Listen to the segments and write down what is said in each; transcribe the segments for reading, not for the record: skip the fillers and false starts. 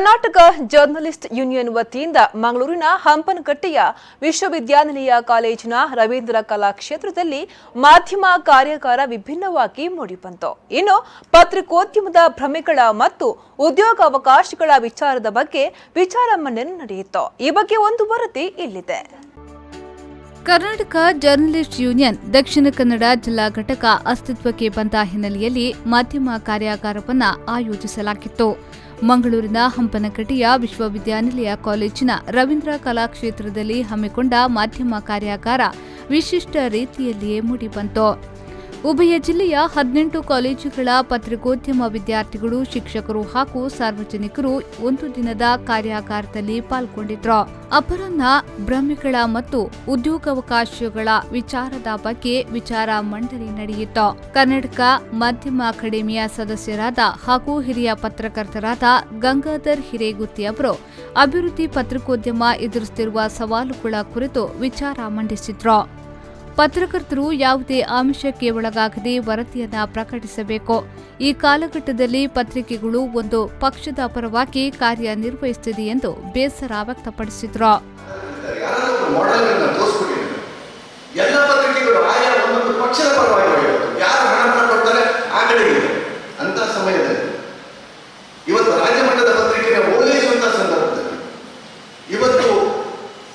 Karnataka journalist union ವತಿಯಿಂದ ಮಂಗಳೂರಿನ ಹಂಪನಕಟ್ಟೆಯ ವಿಶ್ವವಿದ್ಯಾನಿಲಯ ಕಾಲೇಜಿನ ರವೀಂದ್ರ ಕಲಾಕ್ಷೇತ್ರದಲ್ಲಿ ಮಾಧ್ಯಮ ಕಾರ್ಯಾಗಾರ ವಿಭಿನ್ನವಾಗಿ ಮೂಡಿಬಂತು. ಇನ್ನು ಪತ್ರಿಕೋದ್ಯಮದ ಭ್ರಮೆಗಳ ಮತ್ತು ಉದ್ಯೋಗಾವಕಾಶಗಳ ವಿಚಾರದ ಬಗ್ಗೆ ವಿಚಾರ ಮಂಡನೆ ನಡೆಯಿತು. ಈ ಬಗ್ಗೆ ಒಂದು ವರದಿ ಇಲ್ಲಿದೆ. ಕರ್ನಾಟಕ ಜರ್ನಲಿಸ್ಟ್ ಯೂನಿಯನ್ ದಕ್ಷಿಣ ಕನ್ನಡ ಜಿಲ್ಲಾ ಘಟಕ ಅಸ್ತಿತ್ವಕ್ಕೆ ಬಂದ ಹಿನ್ನೆಲೆಯಲ್ಲಿ ಮಾಧ್ಯಮ ಕಾರ್ಯಾಗಾರವನ್ನು ಆಯೋಜಿಸಲಾಗಿತ್ತು. ಮಂಗಳೂರಿನ ಹಂಪನಕಟ್ಟೆಯ ವಿಶ್ವವಿದ್ಯಾನಿಲಯ ಕಾಲೇಜಿನ ರವೀಂದ್ರ ಕಲಾಕ್ಷೇತ್ರದಲ್ಲಿ ಹಮ್ಮಿಕೊಂಡ ಮಾಧ್ಯಮ ಕಾರ್ಯಾಗಾರ ವಿಶಿಷ್ಟ ರೀತಿಯಲ್ಲಿಯೇ ಮೂಡಿಬಂತು. ಉಭಯ ಜಿಲ್ಲೆಯ 18 ಕಾಲೇಜುಗಳ ಪತ್ರಿಕೋದ್ಯಮ ವಿದ್ಯಾರ್ಥಿಗಳು, ಶಿಕ್ಷಕರು ಹಾಗೂ ಸಾರ್ವಜನಿಕರು ಒಂದು ದಿನದ ಕಾರ್ಯಾಗಾರದಲ್ಲಿ ಪಾಲ್ಗೊಂಡಿದ್ರು. ಅಪರಾಹ್ನ ಭ್ರಮೆಗಳ ಮತ್ತು ಉದ್ಯೋಗಾವಕಾಶಗಳ ವಿಚಾರದ ಬಗ್ಗೆ ವಿಚಾರ ಮಂಡನೆ ನಡೆಯಿತು. ಕರ್ನಾಟಕ ಮಾಧ್ಯಮ ಅಕಾಡೆಮಿಯ ಸದಸ್ಯರಾದ ಹಾಗೂ ಹಿರಿಯ ಪತ್ರಕರ್ತರಾದ ಗಂಗಾಧರ್ ಹಿರೇಗುತ್ತಿ ಅವರು ಅಭಿವೃದ್ಧಿ ಪತ್ರಿಕೋದ್ಯಮ ಎದುರಿಸುತ್ತಿರುವ ಸವಾಲುಗಳ ಕುರಿತು ವಿಚಾರ ಮಂಡಿಸಿದ್ರು. ಪತ್ರಕರ್ತರು ಯಾವುದೇ ಆಮಿಷಕ್ಕೆ ಒಳಗಾಗದೆ ವರದಿಯನ್ನ ಪ್ರಕಟಿಸಬೇಕು. ಈ ಕಾಲಘಟ್ಟದಲ್ಲಿ ಪತ್ರಿಕೆಗಳು ಒಂದು ಪಕ್ಷದ ಪರವಾಗಿ ಕಾರ್ಯನಿರ್ವಹಿಸುತ್ತಿದೆ ಎಂದು ಬೇಸರ ವ್ಯಕ್ತಪಡಿಸಿದ್ರು.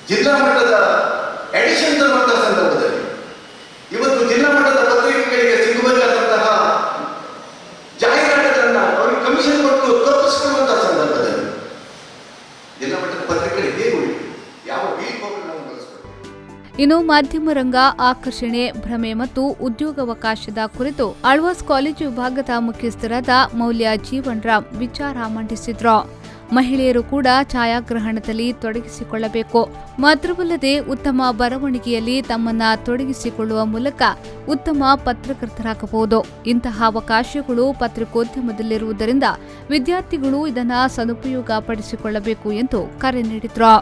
ಜಿಲ್ಲಾ ಮಟ್ಟದ ಎಡಿಷನ್ ತರುವಂತಹ ಸಂದರ್ಭದಲ್ಲಿ ಇವತ್ತು ಜಿಲ್ಲಾ ಮಟ್ಟದ ಪತ್ರಿಕೆಗಳಿಗೆ ಸಿಗಬೇಕಾದಂತಹ ಜಾಹೀರಾತುಗಳನ್ನ ಅವರಿಗೆ ಕಮಿಷನ್ ಕೊಟ್ಟು ತಪ್ಪಿಸಿಕೊಳ್ಳುವಂತಹ ಸಂದರ್ಭದಲ್ಲಿ ಜಿಲ್ಲಾ ಮಟ್ಟದ ಪತ್ರಿಕೆಗಳಿಗೆ ಹೇಗೆ ಯಾವ ನಾವು ಬಳಸಬೇಕು. ಇನ್ನು ಮಾಧ್ಯಮ ರಂಗ ಆಕರ್ಷಣೆ, ಭ್ರಮೆ ಮತ್ತು ಉದ್ಯೋಗಾವಕಾಶದ ಕುರಿತು ಆಳ್ವಾಸ್ ಕಾಲೇಜು ವಿಭಾಗದ ಮುಖ್ಯಸ್ಥರಾದ ಮೌಲ್ಯ ಜೀವನ್ ರಾಮ್ ವಿಚಾರ ಮಂಡಿಸಿದ್ರು. ಮಹಿಳೆಯರು ಕೂಡ ಛಾಯಾಗ್ರಹಣದಲ್ಲಿ ತೊಡಗಿಸಿಕೊಳ್ಳಬೇಕು. ಮಾತ್ರವಲ್ಲದೆ ಉತ್ತಮ ಬರವಣಿಗೆಯಲ್ಲಿ ತಮ್ಮನ್ನ ತೊಡಗಿಸಿಕೊಳ್ಳುವ ಮೂಲಕ ಉತ್ತಮ ಪತ್ರಕರ್ತರಾಗಬಹುದು. ಇಂತಹ ಅವಕಾಶಗಳು ಪತ್ರಿಕೋದ್ಯಮದಲ್ಲಿರುವುದರಿಂದ ವಿದ್ಯಾರ್ಥಿಗಳು ಇದನ್ನು ಸದುಪಯೋಗ ಪಡಿಸಿಕೊಳ್ಳಬೇಕು ಎಂದು ಕರೆ ನೀಡಿದ್ರು.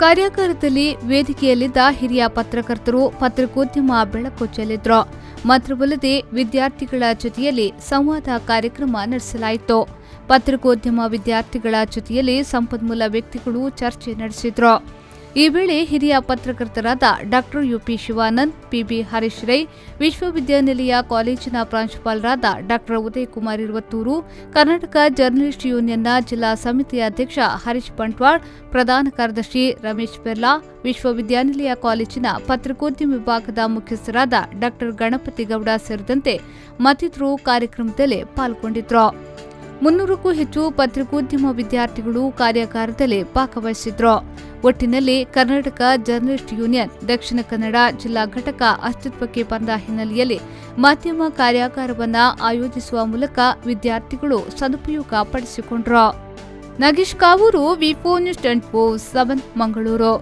ಕಾರ್ಯಾಗಾರದಲ್ಲಿ ವೇದಿಕೆಯಲ್ಲಿದ್ದ ಹಿರಿಯ ಪತ್ರಕರ್ತರು ಪತ್ರಿಕೋದ್ಯಮ ಬೆಳಕು ಚೆಲ್ಲಿದ್ರು. ಮಾತ್ರವಲ್ಲದೆ ವಿದ್ಯಾರ್ಥಿಗಳ ಜೊತೆಯಲ್ಲಿ ಸಂವಾದ ಕಾರ್ಯಕ್ರಮ ನಡೆಸಲಾಯಿತು. ಪತ್ರಿಕೋದ್ಯಮ ವಿದ್ಯಾರ್ಥಿಗಳ ಜೊತೆಯಲ್ಲಿ ಸಂಪನ್ಮೂಲ ವ್ಯಕ್ತಿಗಳು ಚರ್ಚೆ ನಡೆಸಿದ್ರು. ಈ ವೇಳೆ ಹಿರಿಯ ಪತ್ರಕರ್ತರಾದ doctor UP Shivanand, PB Harish Rai, ವಿಶ್ವವಿದ್ಯಾನಿಲಯ ಕಾಲೇಜಿನ ಪ್ರಾಂಶುಪಾಲರಾದ ಡಾಕ್ಟರ್ ಉದಯ್ ಕುಮಾರ್ ಇರುವತ್ತೂರು, ಕರ್ನಾಟಕ ಜರ್ನಲಿಸ್ಟ್ ಯೂನಿಯನ್ನ ಜಿಲ್ಲಾ ಸಮಿತಿಯ ಅಧ್ಯಕ್ಷ ಹರೀಶ್ ಬಂಟ್ವಾಳ್, ಪ್ರಧಾನ ಕಾರ್ಯದರ್ಶಿ ರಮೇಶ್ ಬೆರ್ಲಾ, ವಿಶ್ವವಿದ್ಯಾನಿಲಯ ಕಾಲೇಜಿನ ಪತ್ರಿಕೋದ್ಯಮ ವಿಭಾಗದ ಮುಖ್ಯಸ್ಥರಾದ ಡಾಕ್ಟರ್ ಗಣಪತಿ ಗೌಡ ಸೇರಿದಂತೆ ಮತ್ತಿತರರು ಕಾರ್ಯಕ್ರಮದಲ್ಲಿ ಪಾಲ್ಗೊಂಡಿದ್ರು. 300ಕ್ಕೂ ಹೆಚ್ಚು ಪತ್ರಿಕೋದ್ಯಮ ವಿದ್ಯಾರ್ಥಿಗಳು ಕಾರ್ಯಾಗಾರದಲ್ಲಿ ಭಾಗವಹಿಸಿದ್ರು. ಒಟ್ಟಿನಲ್ಲಿ ಕರ್ನಾಟಕ ಜರ್ನಲಿಸ್ಟ್ ಯೂನಿಯನ್ ದಕ್ಷಿಣ ಕನ್ನಡ ಜಿಲ್ಲಾ ಘಟಕ ಅಸ್ತಿತ್ವಕ್ಕೆ ಬಂದ ಹಿನ್ನೆಲೆಯಲ್ಲಿ ಮಾಧ್ಯಮ ಕಾರ್ಯಾಗಾರವನ್ನು ಆಯೋಜಿಸುವ ಮೂಲಕ ವಿದ್ಯಾರ್ಥಿಗಳು ಸದುಪಯೋಗ ಪಡಿಸಿಕೊಂಡ್ರು. ನಾಗೇಶ್ ಕಾವೂರು, ವಿ4 ನ್ಯೂಸ್ 24/7 ಮಂಗಳೂರು.